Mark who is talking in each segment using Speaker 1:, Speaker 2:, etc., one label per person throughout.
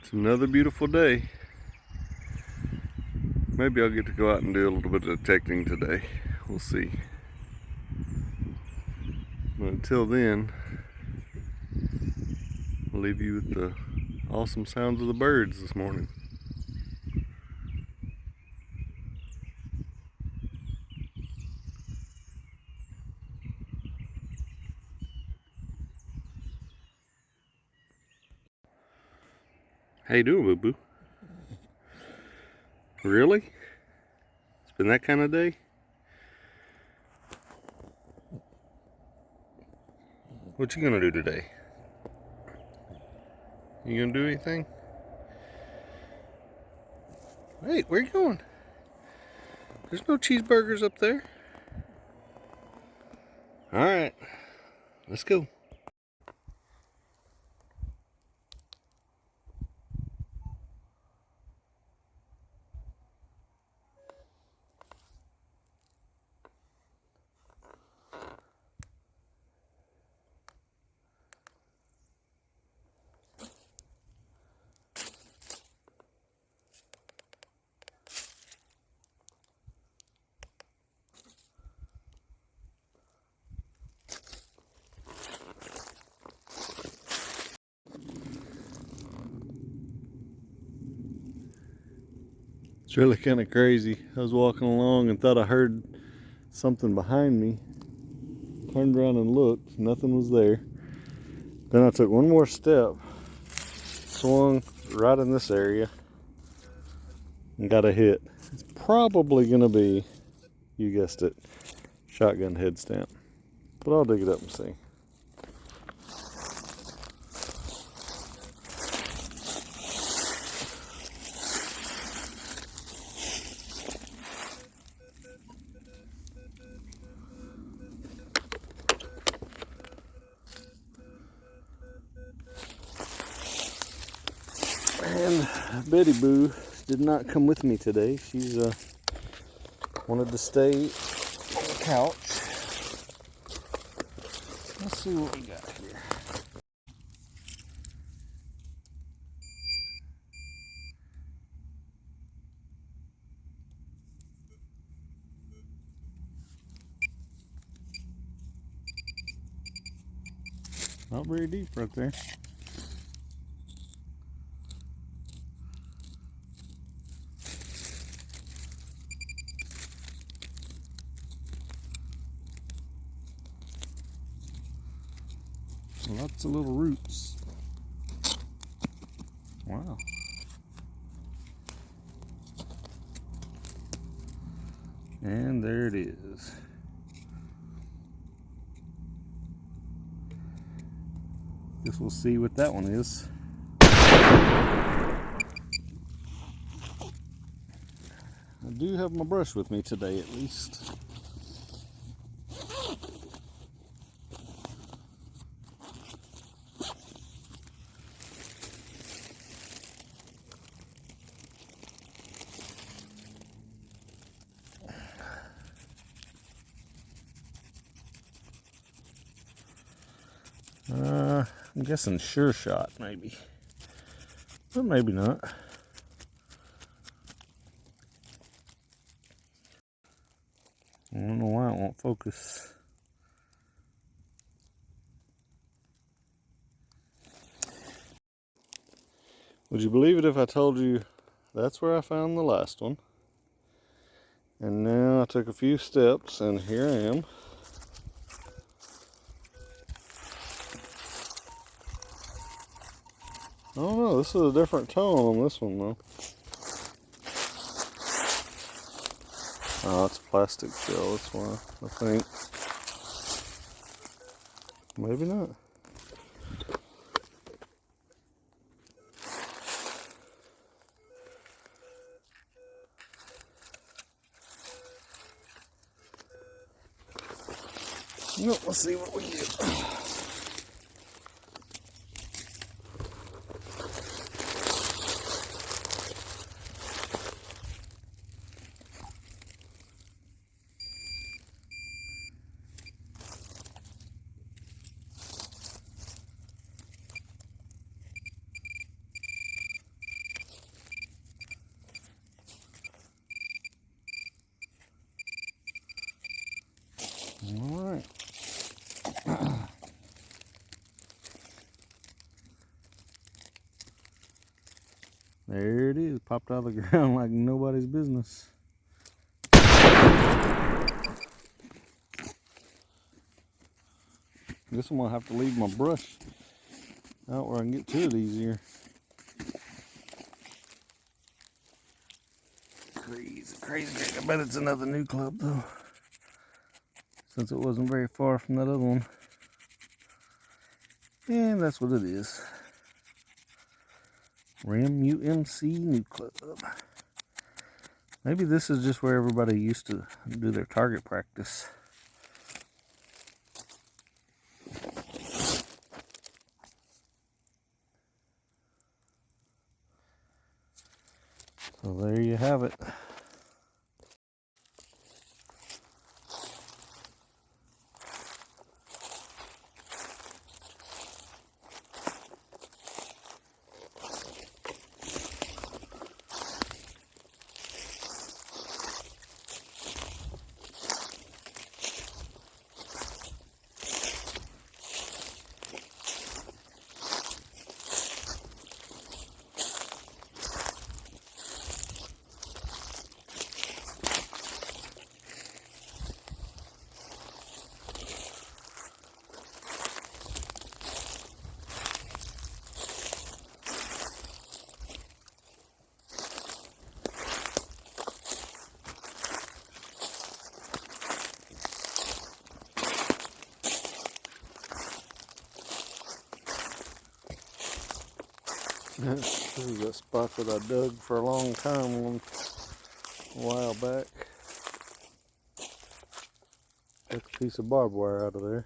Speaker 1: It's another beautiful day. Maybe I'll get to go out and do a little bit of detecting today. We'll see. But until then, I'll leave you with the awesome sounds of the birds this morning. How you doing, boo-boo? Really? It's been that kind of day? What you gonna do today? You gonna do anything? Hey, where you going? There's no cheeseburgers up there. Alright, let's go. It's really kind of crazy. I was walking along and thought I heard something behind me. Turned around and looked, nothing was there. Then I took one more step, swung right in this area, and got a hit. It's probably gonna be, you guessed it, shotgun head stamp. But I'll dig it up and see. And Betty Boo did not come with me today. She's wanted to stay on the couch. Let's see what we got here. Not very deep right there. Lots of little roots. Wow. And there it is. Guess we'll see what that one is. I do have my brush with me today, at least. I'm guessing Sure Shot, maybe. But maybe not. I don't know why it won't focus. Would you believe it if I told you that's where I found the last one? And now I took a few steps and here I am. I don't know, this is a different tone on this one though. Oh, it's plastic shell, that's why, I think. Maybe not. No, let's see what we get. Alright. There it is, popped out of the ground like nobody's business. Guess I'm gonna have to leave my brush out where I can get to it easier. Crazy, crazy. I bet it's another new club though, since it wasn't very far from that other one. And that's what it is. Ram UMC New Club. Maybe this is just where everybody used to do their target practice. So there you have it. This is a spot that I dug for a long time a while back. Took a piece of barbed wire out of there.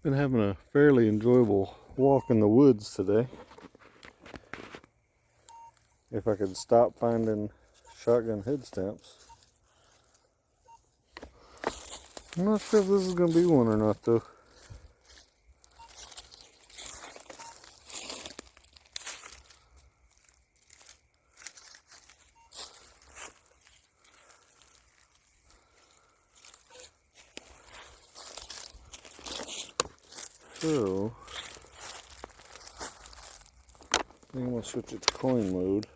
Speaker 1: Been having a fairly enjoyable walk in the woods today. If I could stop finding shotgun head stamps. I'm not sure if this is going to be one or not though. So, I think I'm going to switch it to coin mode.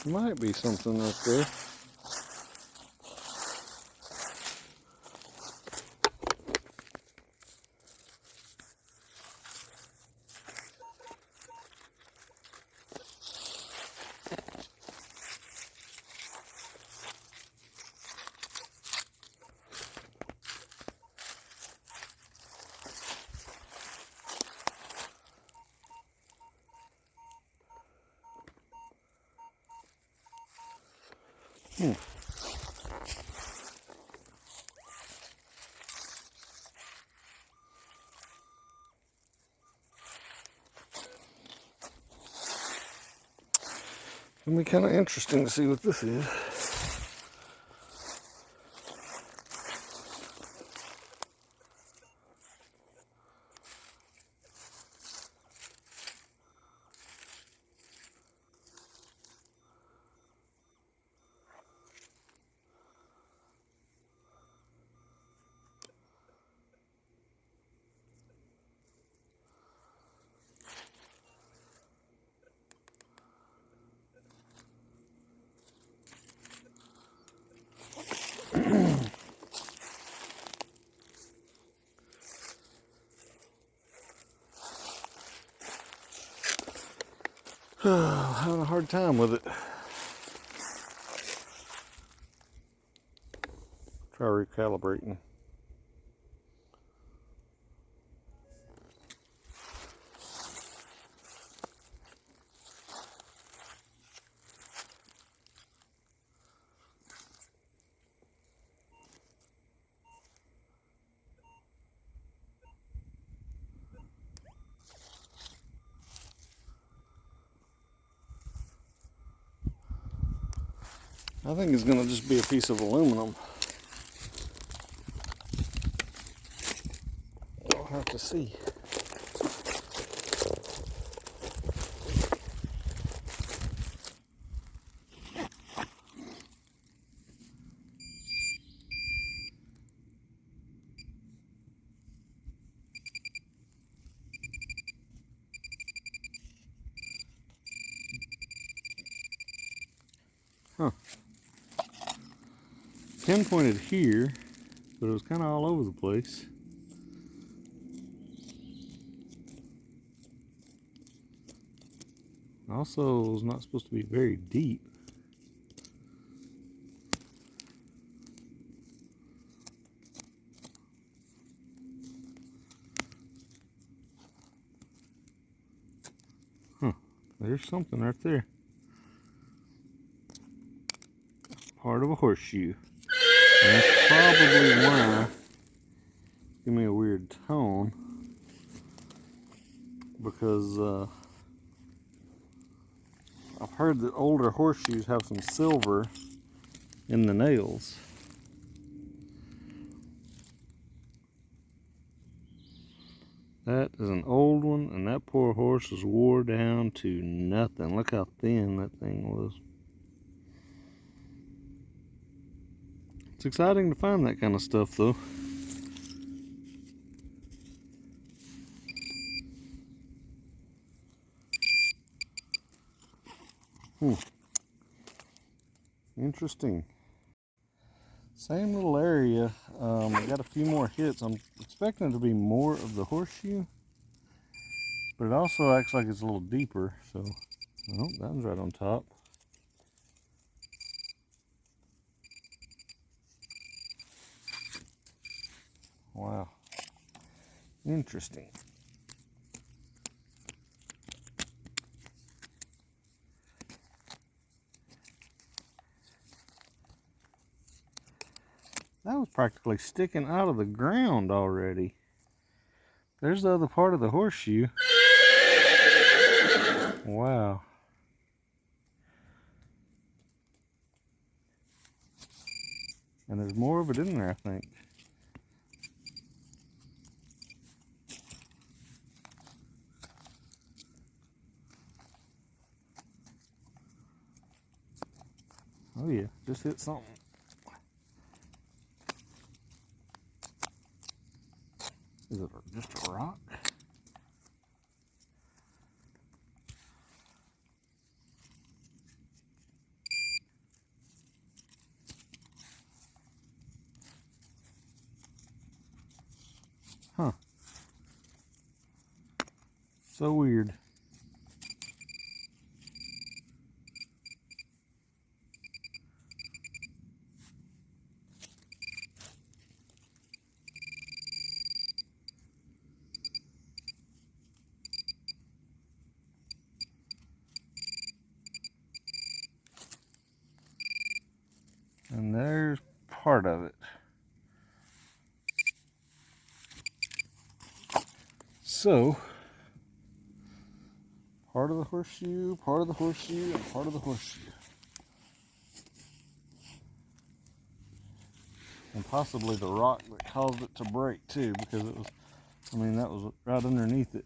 Speaker 1: Might be something right there. It'll be kind of interesting to see what this is. Having a hard time with it. Try recalibrating. I think it's going to just be a piece of aluminum. We'll have to see. Huh. Pinpointed here, but it was kind of all over the place. Also, it was not supposed to be very deep. Huh, there's something right there. Part of a horseshoe. And that's probably why it's giving me a weird tone. Because I've heard that older horseshoes have some silver in the nails. That is an old one, and that poor horse was wore down to nothing. Look how thin that thing was. It's exciting to find that kind of stuff, though. Interesting. Same little area. I got a few more hits. I'm expecting it to be more of the horseshoe, but it also acts like it's a little deeper. So, oh, that one's right on top. Wow. Interesting. That was practically sticking out of the ground already. There's the other part of the horseshoe. Wow. And there's more of it in there, I think. Oh yeah, just hit something. Is it just a rock? So weird. And there's part of it. So, part of the horseshoe, part of the horseshoe, and part of the horseshoe. And possibly the rock that caused it to break too, because it was, I mean, that was right underneath it.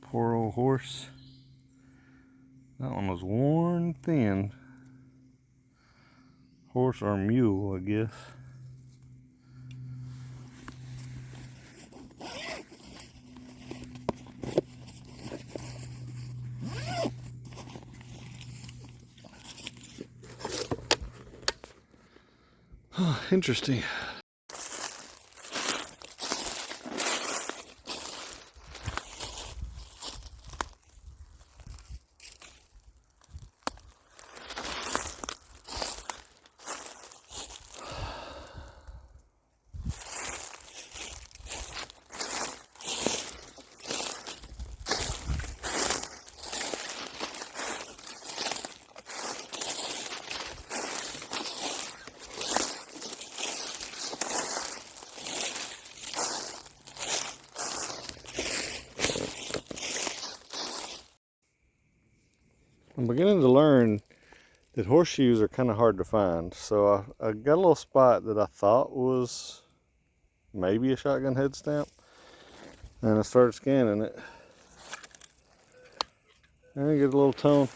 Speaker 1: Poor old horse. That one was worn thin. Horse or mule, I guess. Interesting. I'm beginning to learn that horseshoes are kind of hard to find. So I got a little spot that I thought was maybe a shotgun head stamp, and I started scanning it. And I get a little tone.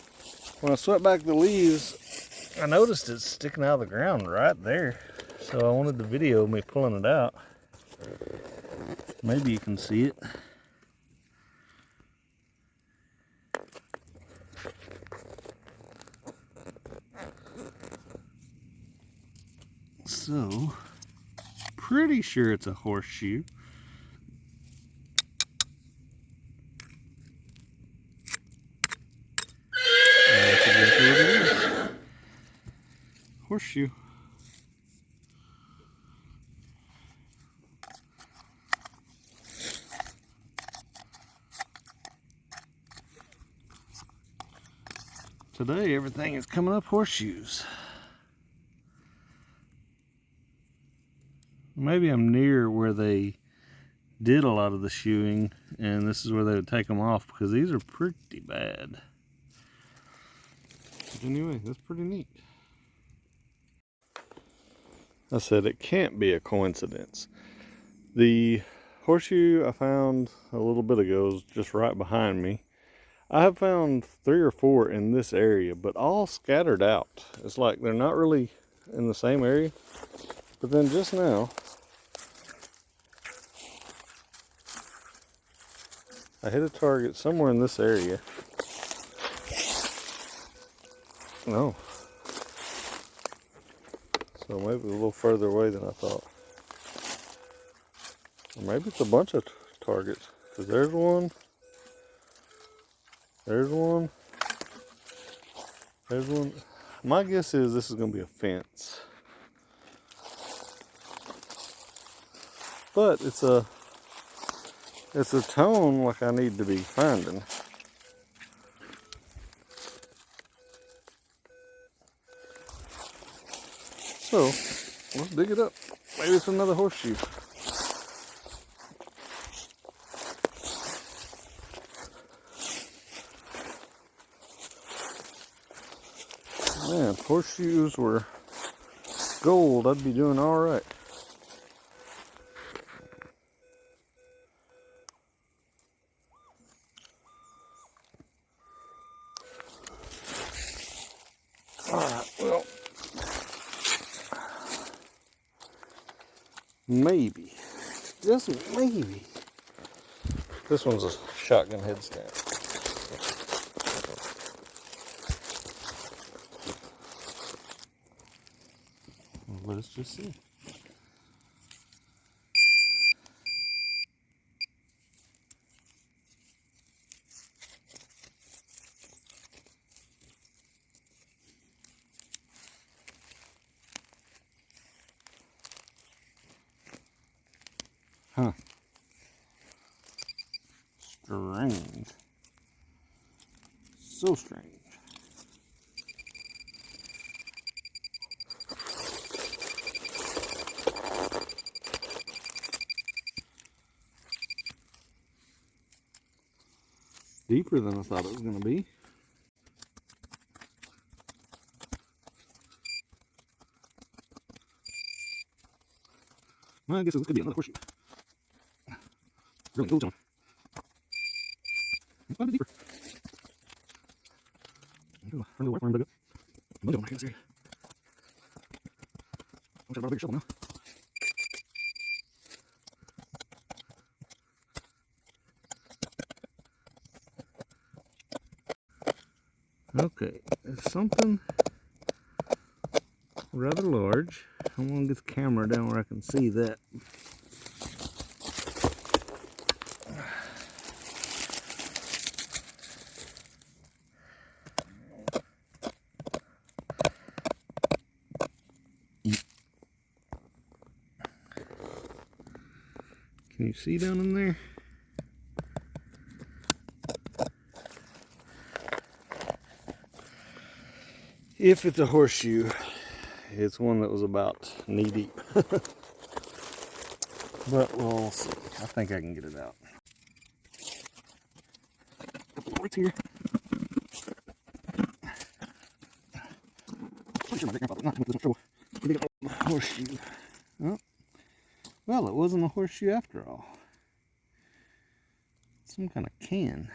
Speaker 1: When I swept back the leaves, I noticed it sticking out of the ground right there. So I wanted to video me pulling it out. Maybe you can see it. So, pretty sure it's a horseshoe. That's exactly what it is. Horseshoe. Today everything is coming up horseshoes. Maybe I'm near where they did a lot of the shoeing, and this is where they would take them off, because these are pretty bad. But anyway, that's pretty neat. I said it can't be a coincidence. The horseshoe I found a little bit ago is just right behind me. I have found 3 or 4 in this area, but all scattered out. It's like they're not really in the same area. But then just now, I hit a target somewhere in this area. No. So maybe a little further away than I thought. Or maybe it's a bunch of targets. Because there's one. There's one. There's one. My guess is this is going to be a fence. But it's a tone like I need to be finding. So, let's dig it up. Maybe it's another horseshoe. Man, if horseshoes were gold, I'd be doing all right. All right, well, maybe, just maybe, this one's a shotgun head stamp. Let's just see. Huh. Strange. So strange. Deeper than I thought it was going to be. Well, I guess this could be another horseshoe. Really goes on. Quite a bit deeper. I'm going to work where I'm dug up. I'm going to go in this area. I wish I brought a bigger shovel now. Okay, it's something rather large. I want to get the camera down where I can see that. Can you see down in there? If it's a horseshoe, it's one that was about knee deep. But we'll see. I think I can get it out. It's here. Pretty sure my grandfather was not with this trouble. Horseshoe. Oh. Well, it wasn't a horseshoe after all. Some kind of can.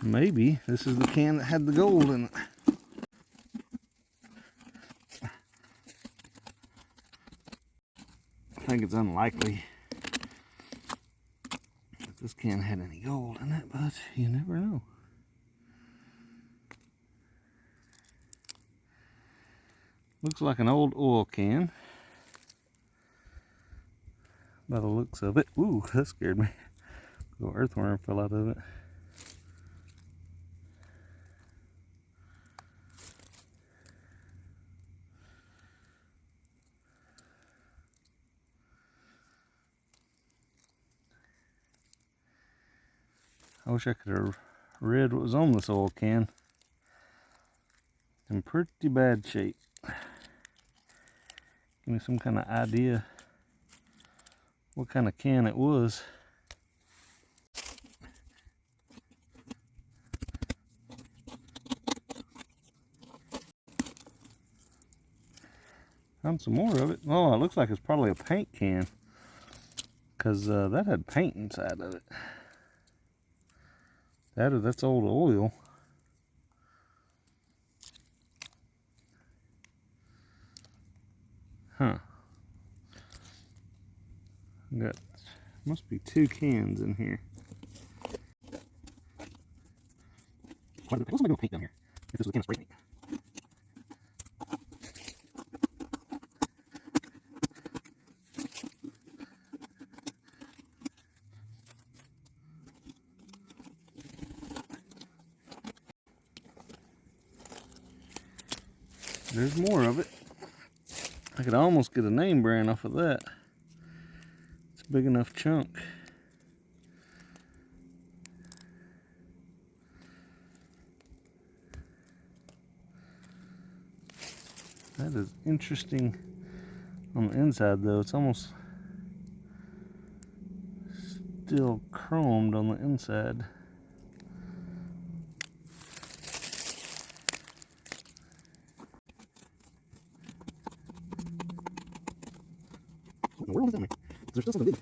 Speaker 1: Maybe this is the can that had the gold in it. I think it's unlikely that this can had any gold in it, but you never know. Looks like an old oil can by the looks of it. Ooh, that scared me. A little earthworm fell out of it. I wish I could have read what was on this oil can. In pretty bad shape. Give me some kind of idea what kind of can it was. Found some more of it. Oh, it looks like it's probably a paint can, because that had paint inside of it. That's old oil. Huh. Got, must be 2 cans in here. What's somebody paint down here? If this was a can of spray paint. There's more of it. I could almost get a name brand off of that. It's a big enough chunk. That is interesting on the inside though. It's almost still chromed on the inside. Where was that? Is there still something big?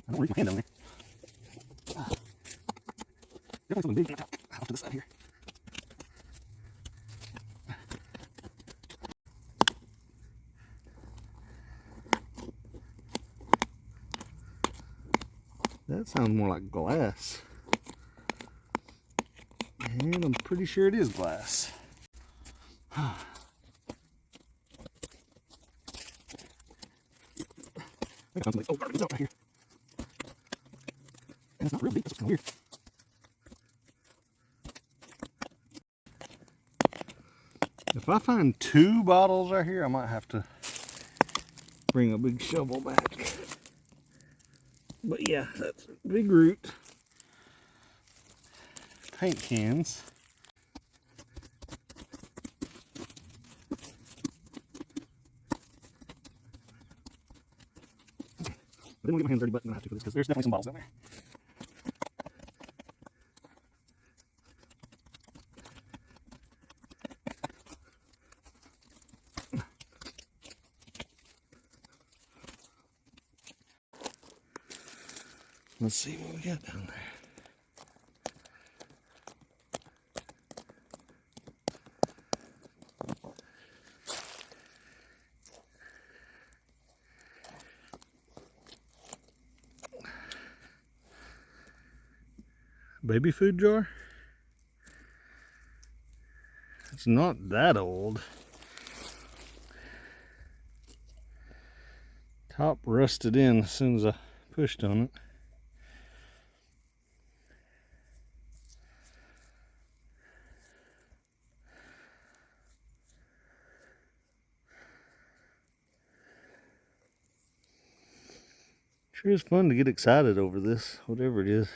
Speaker 1: I don't want to reach my hand down there. Definitely something big. Off to the side here. That sounds more like glass. And I'm pretty sure it is glass. I found some garbage out right here. And it's not real deep, that's kind of weird. If I find 2 bottles right here, I might have to bring a big shovel back. But yeah, that's a big root. Paint cans. I didn't want to get my hands dirty, but I'm going to have to for this because there's definitely some bottles down there. Let's see what we got down there. Baby food jar? It's not that old. Top rusted in as soon as I pushed on it. Sure is fun to get excited over this, whatever it is.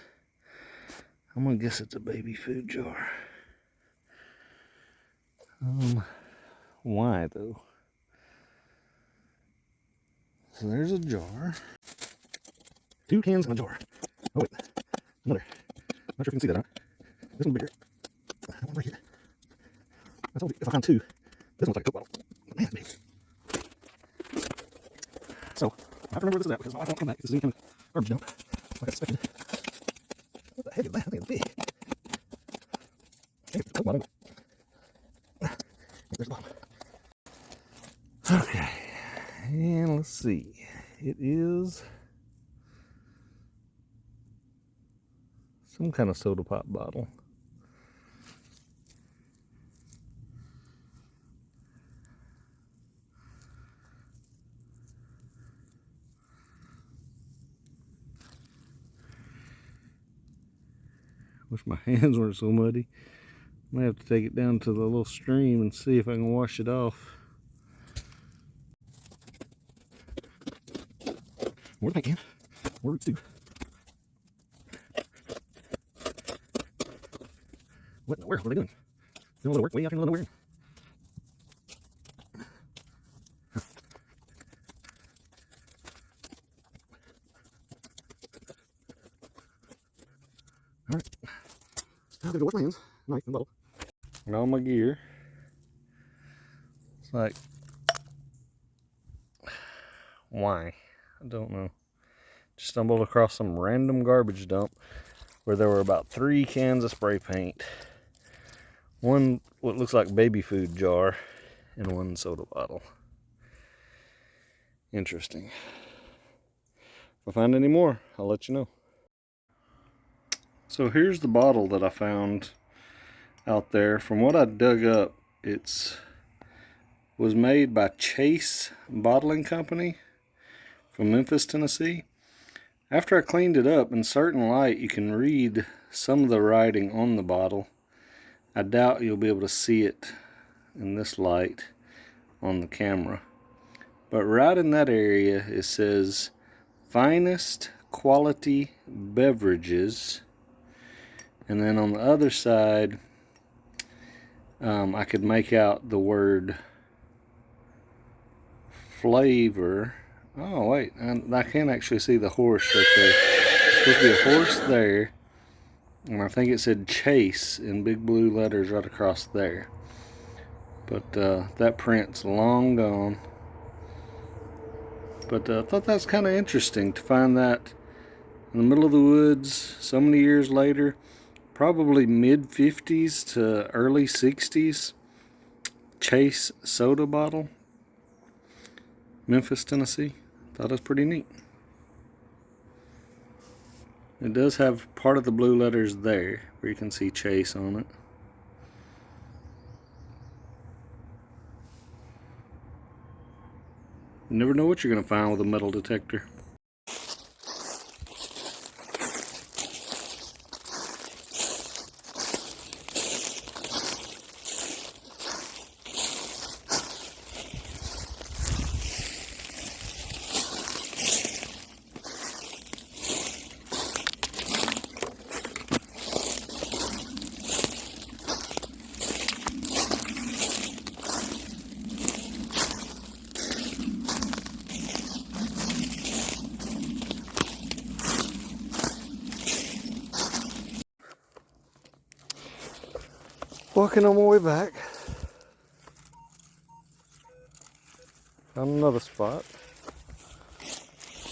Speaker 1: I'm gonna guess it's a baby food jar. Why though? So there's a jar. 2 cans in a jar. Oh wait, another. Not sure if you can see that or not. This one's bigger. That one right here. I told you, if I found 2, this one's like a Coke bottle. Man, big. So, I have to remember where this is at because my wife won't come back. This is any kind of garbage dump, like I expected. What the heck is that? I think it's big. Hey, it's a Coke bottle. There's the bottom. Okay, and let's see. It is some kind of soda pop bottle. Wish my hands weren't so muddy. I might have to take it down to the little stream and see if I can wash it off. More than I can. More roots too. What in the world? What are they doing? Doing a little work way out in the middle of nowhere. Alright. I'm gonna go wash my hands. Knife and bottle. And all my gear. It's like, why? I don't know. Just stumbled across some random garbage dump where there were about 3 cans of spray paint, 1 what looks like baby food jar, and 1 soda bottle. Interesting. If I find any more, I'll let you know. So here's the bottle that I found out there. From what I dug up, was made by Chase Bottling Company from Memphis, Tennessee. After I cleaned it up, in certain light you can read some of the writing on the bottle. I doubt you'll be able to see it in this light on the camera. But right in that area it says finest quality beverages. And then on the other side I could make out the word flavor. Oh wait, I can't actually see the horse right there. There's supposed to be a horse there, and I think it said Chase in big blue letters right across there. But that print's long gone. But I thought that's kind of interesting to find that in the middle of the woods so many years later, probably mid-50s to early 60s. Chase soda bottle, Memphis, Tennessee. Thought it was pretty neat. It does have part of the blue letters there, where you can see Chase on it. You never know what you're going to find with a metal detector. Walking on my way back, found another spot.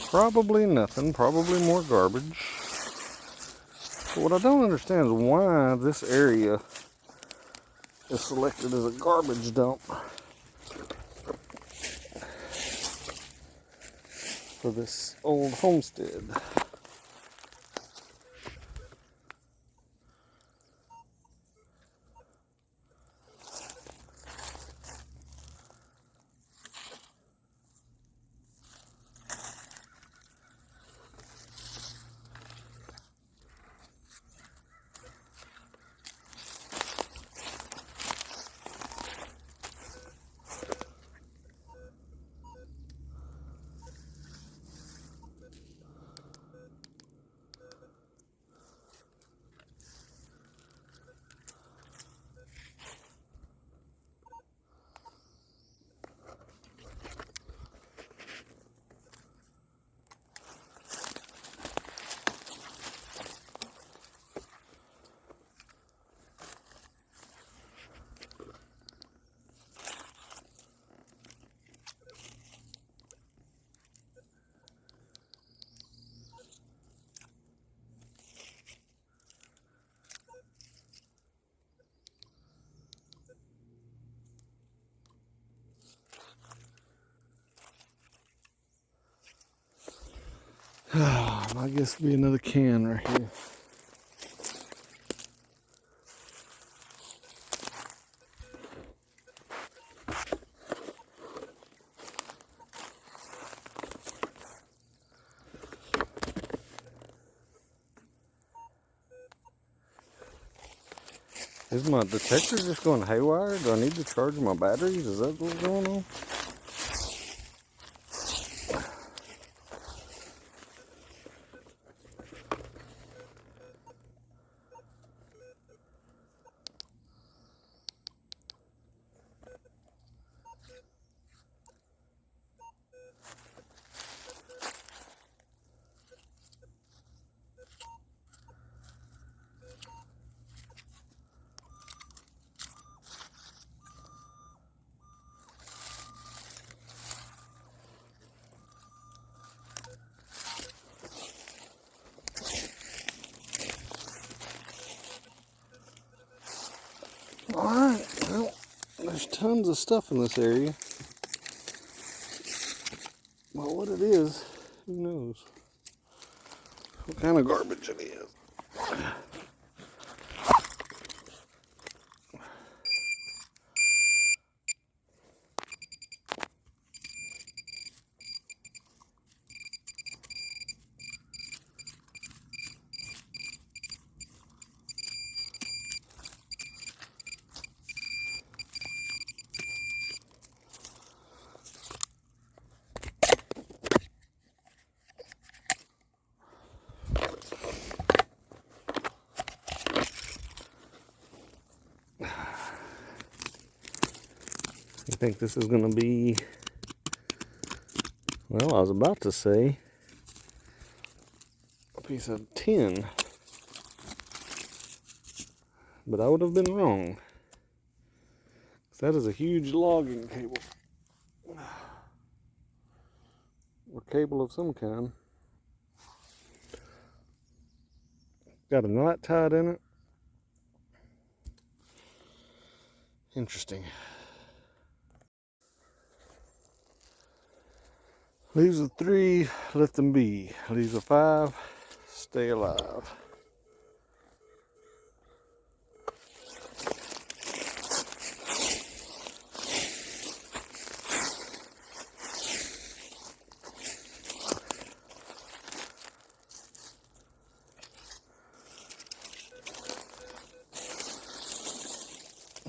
Speaker 1: Probably nothing, probably more garbage. But what I don't understand is why this area is selected as a garbage dump for this old homestead. I guess it'll be another can right here. Is my detector just going haywire? Do I need to charge my batteries? Is that what's going on? Alright, well, there's tons of stuff in this area. Well, what it is, who knows? What kind of garbage it is. You think this is going to be, well, I was about to say a piece of tin, but I would have been wrong. That is a huge logging cable, or cable of some kind. Got a knot tied in it. Interesting. Leaves of 3, let them be. Leaves of 5, stay alive.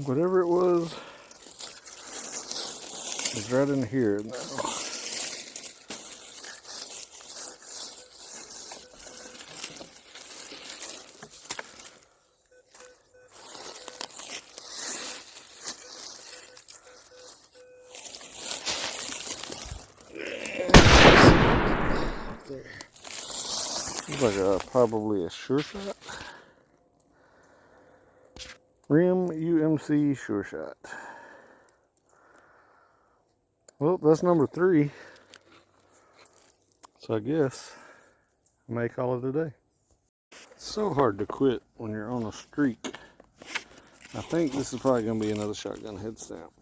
Speaker 1: Whatever it was right in here now. There. Looks like probably a Sure Shot. Rim UMC Sure Shot. Well, that's number 3. So I guess I may call it a day. It's so hard to quit when you're on a streak. I think this is probably going to be another shotgun head stamp.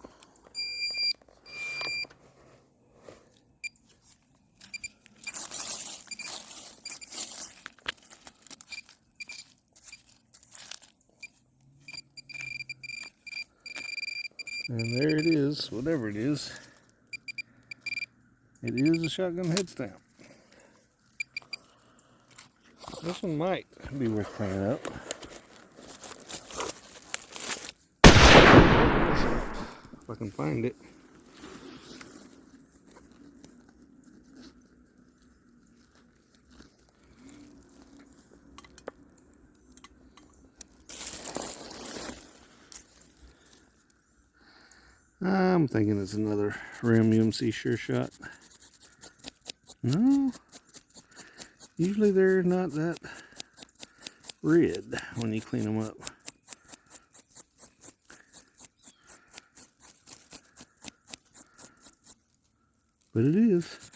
Speaker 1: And there it is, whatever it is. It is a shotgun head stamp. This one might be worth cleaning up. If I can find it. I'm thinking it's another Rim UMC Sure Shot. No, usually they're not that red when you clean them up. But it is.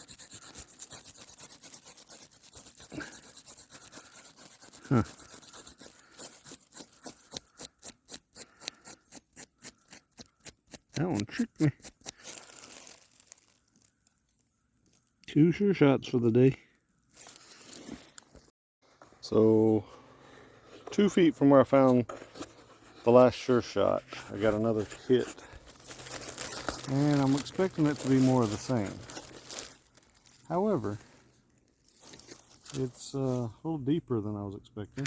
Speaker 1: Huh. That one tricked me. 2 Sure Shots for the day. So 2 feet from where I found the last Sure Shot, I got another hit. And I'm expecting it to be more of the same. However, it's a little deeper than I was expecting.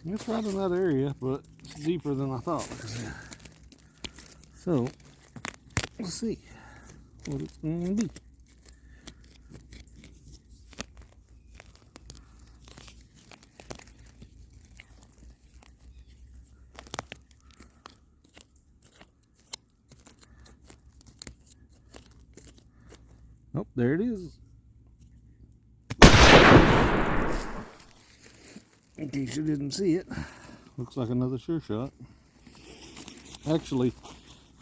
Speaker 1: It's right in that area, but it's deeper than I thought. So, let's see what it's going to be. Oh, there it is. In case you didn't see it, looks like another Sure Shot. Actually,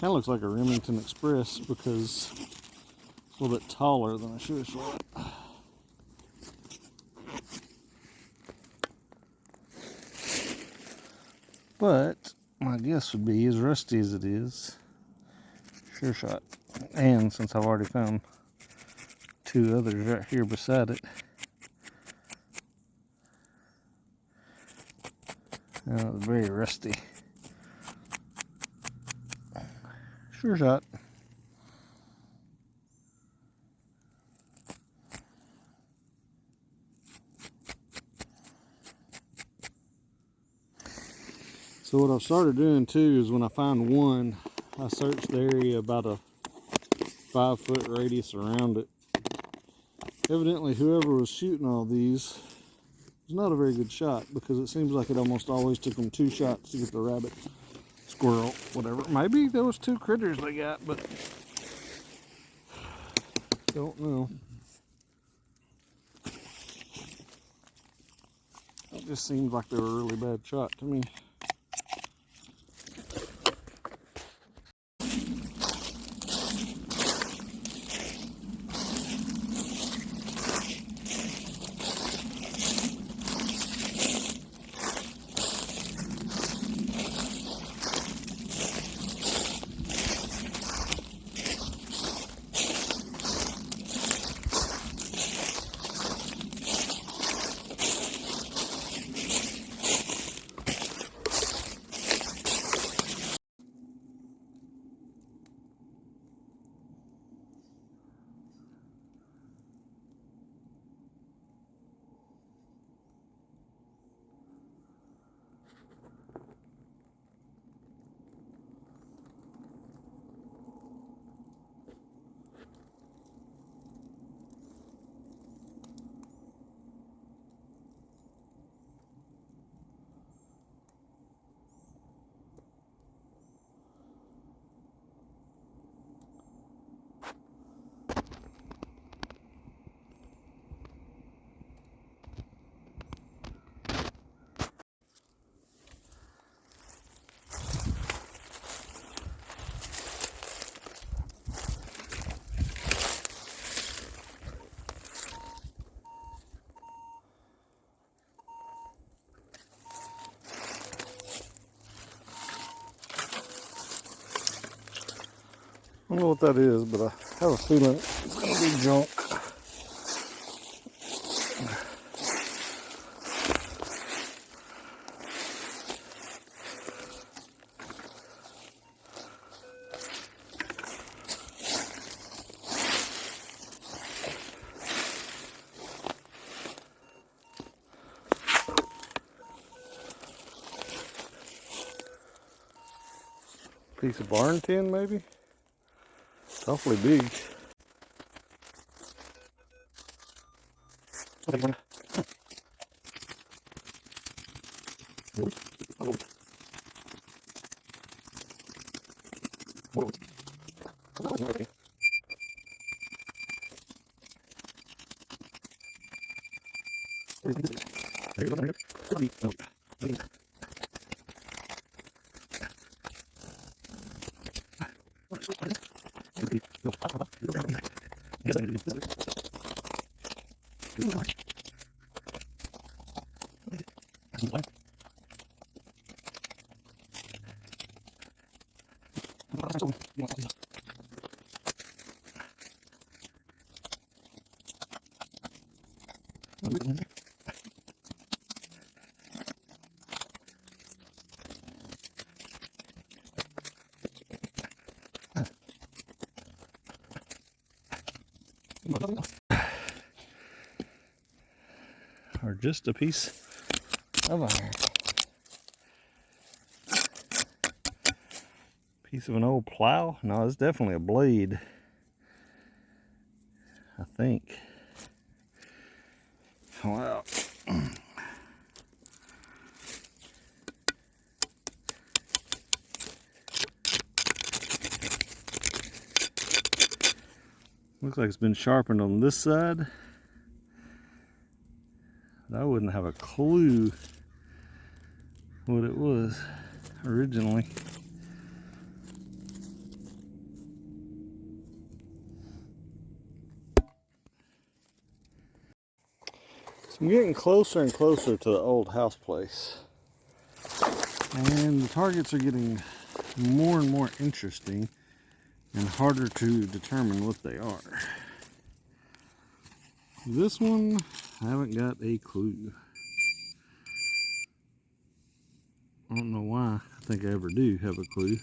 Speaker 1: kind of looks like a Remington Express because it's a little bit taller than a Sure Shot. But my guess would be, as rusty as it is, Sure Shot. And since I've already found 2 others right here beside it, it's very rusty. Sure Shot. So what I've started doing too is when I find one, I search the area about a 5-foot radius around it. Evidently whoever was shooting all these was not a very good shot, because it seems like it almost always took them 2 shots to get the rabbit, squirrel, whatever. Maybe there was 2 critters they got, but don't know. It just seems like they were a really bad shot to me. don't know what that is, but I have a feeling it's going to be junk. Piece of barn tin, maybe? It's awfully big. Or just a piece of iron. Piece of an old plow? No, it's definitely a blade, I think. Wow. Looks like it's been sharpened on this side. But I wouldn't have a clue what it was originally. So I'm getting closer and closer to the old house place. And the targets are getting more and more interesting and harder to determine what they are. This one, I haven't got a clue. I don't know why I think I ever do have a clue.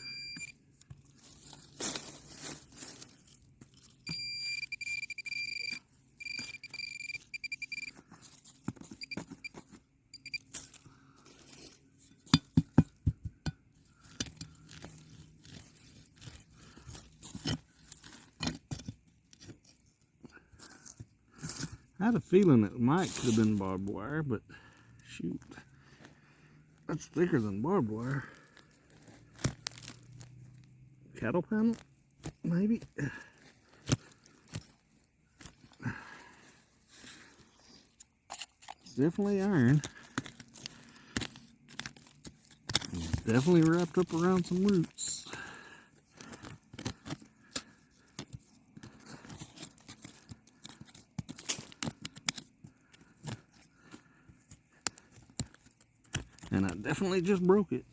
Speaker 1: I had a feeling it might could have been barbed wire, but shoot, that's thicker than barbed wire. Cattle panel, maybe? It's definitely iron. It's definitely wrapped up around some roots. And I definitely just broke it.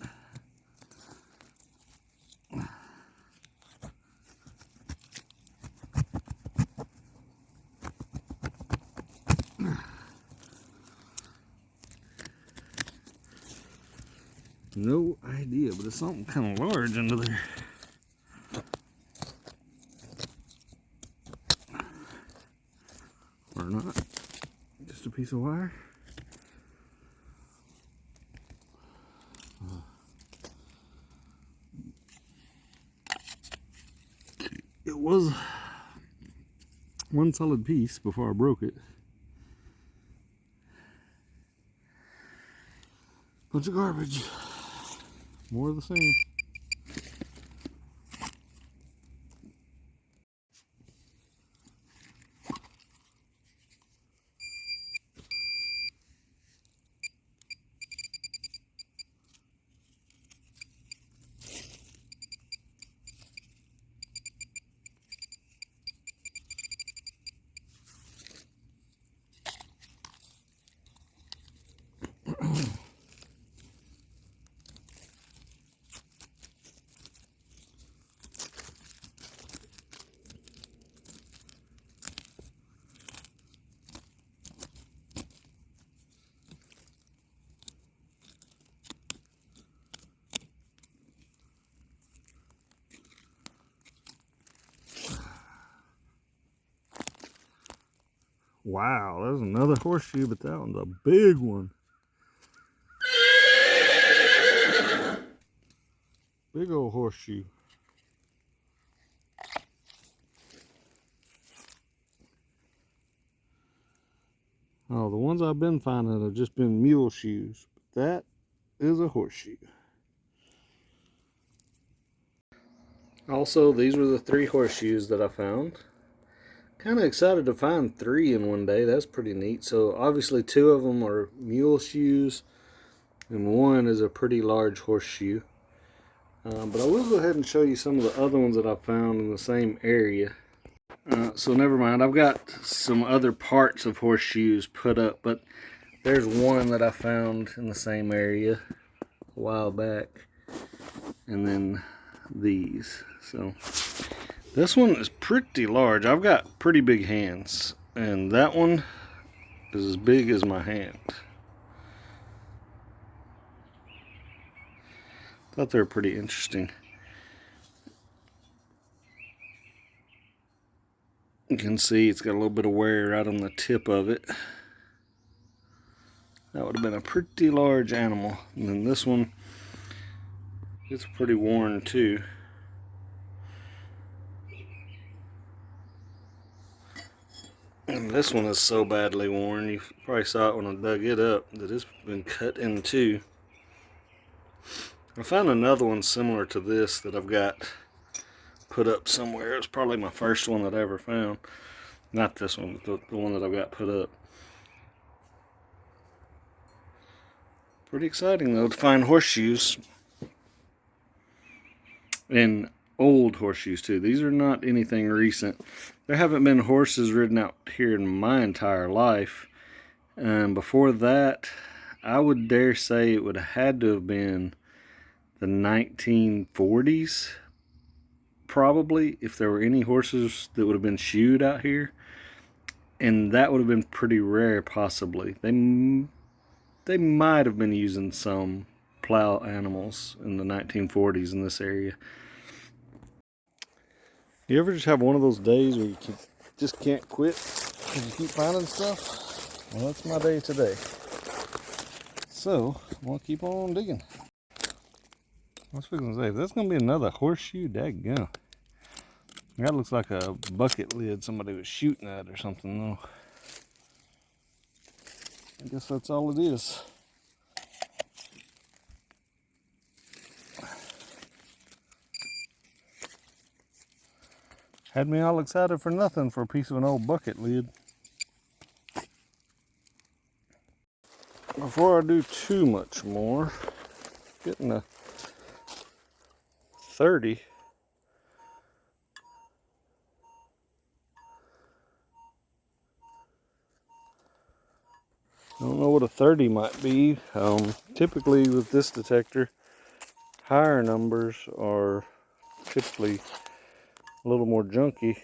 Speaker 1: No idea, but it's something kind of large under there. Or not. Just a piece of wire. It was one solid piece before I broke it. Bunch of garbage. More of the same. Wow, there's another horseshoe, but that one's a big one. Big old horseshoe. Oh, the ones I've been finding have just been mule shoes. But that is a horseshoe. Also, these were the 3 horseshoes that I found. Kind of excited to find 3 in one day. That's pretty neat. So obviously 2 of them are mule shoes and 1 is a pretty large horseshoe. But I will go ahead and show you some of the other ones that I found in the same area. So never mind, I've got some other parts of horseshoes put up, but there's one that I found in the same area a while back. And then these. So this one is pretty large. I've got pretty big hands, and that one is as big as my hand. Thought they were pretty interesting. You can see it's got a little bit of wear right on the tip of it. That would have been a pretty large animal. And then this one, it's pretty worn too. And this one is so badly worn, you probably saw it when I dug it up, that it's been cut in two. I found another one similar to this that I've got put up somewhere. It's probably my first one that I ever found. Not this one, but the one that I've got put up. Pretty exciting though to find horseshoes. And old horseshoes too. These are not anything recent. There haven't been horses ridden out here in my entire life. Before that, I would dare say it would have had to have been the 1940s. Probably, if there were any horses that would have been shoed out here. And that would have been pretty rare, possibly. They might have been using some plow animals in the 1940s in this area. You ever just have one of those days where you just can't quit because you keep finding stuff? Well, that's my day today. So, I'm going to keep on digging. I was going to say, if that's going to be another horseshoe, daggone. That looks like a bucket lid somebody was shooting at or something, though. I guess that's all it is. Had me all excited for nothing for a piece of an old bucket lid. Before I do too much more, getting a 30. I don't know what a 30 might be. Typically with this detector, higher numbers are typically a little more junky.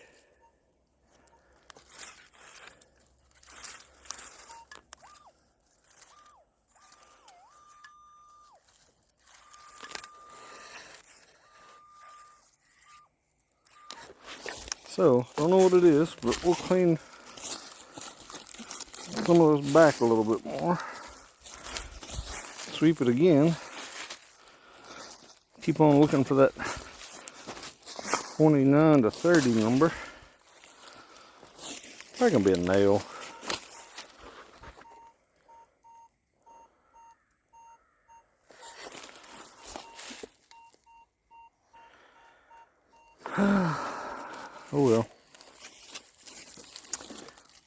Speaker 1: So, don't know what it is, but we'll clean some of those back a little bit more. Sweep it again. Keep on looking for that 29 to 30 number. Probably gonna be a nail. Oh well.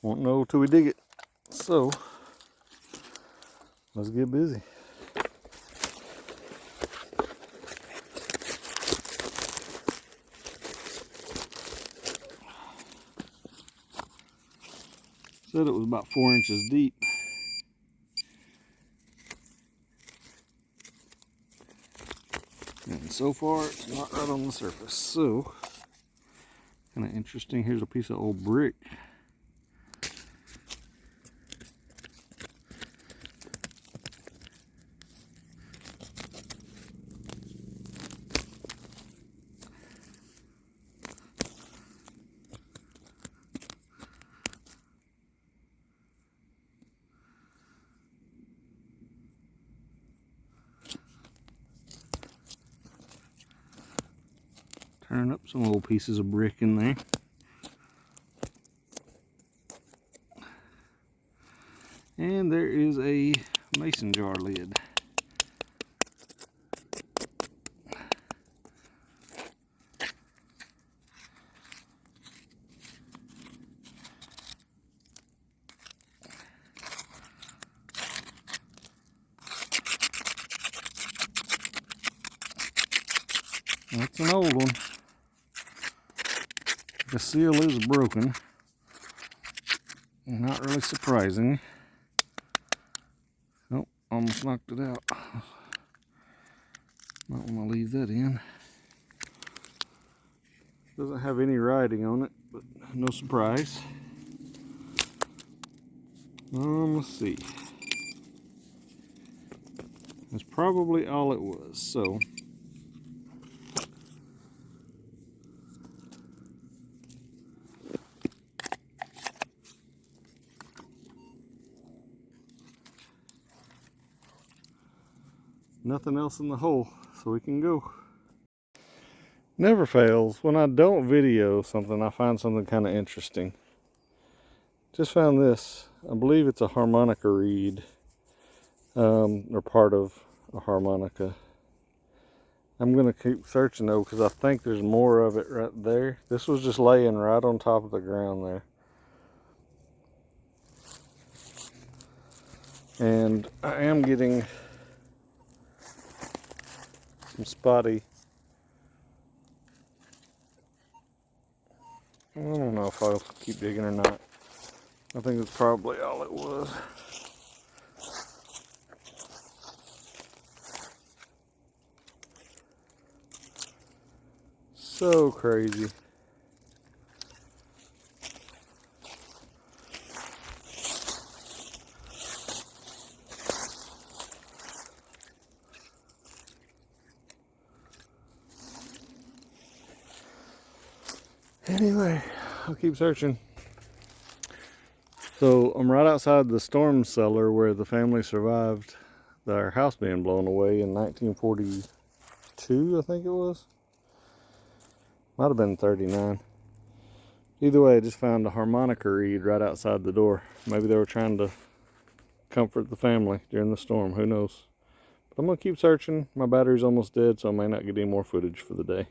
Speaker 1: Won't know till we dig it. So, let's get busy. Said it was about 4 inches deep. And so far, it's not right on the surface. So, kind of interesting. Here's a piece of old brick. Turn up some old pieces of brick in there. And there is a mason jar lid. That's an old one. The seal is broken. Not really surprising. Oh, almost knocked it out. Might want to leave that in. Doesn't have any writing on it, but no surprise. Let's see. That's probably all it was. So nothing else in the hole, so we can go. Never fails. When I don't video something, I find something kind of interesting. Just found this. I believe it's a harmonica reed, or part of a harmonica. I'm gonna keep searching though, because I think there's more of it right there. This was just laying right on top of the ground there. And I am getting some spotty. I don't know if I'll keep digging or not. I think that's probably all it was. So crazy. Anyway, I'll keep searching. So I'm right outside the storm cellar where the family survived their house being blown away in 1942, I think it was. Might have been 39. Either way, I just found a harmonica reed right outside the door. Maybe they were trying to comfort the family during the storm, who knows. But I'm gonna keep searching. My battery's almost dead, so I may not get any more footage for the day.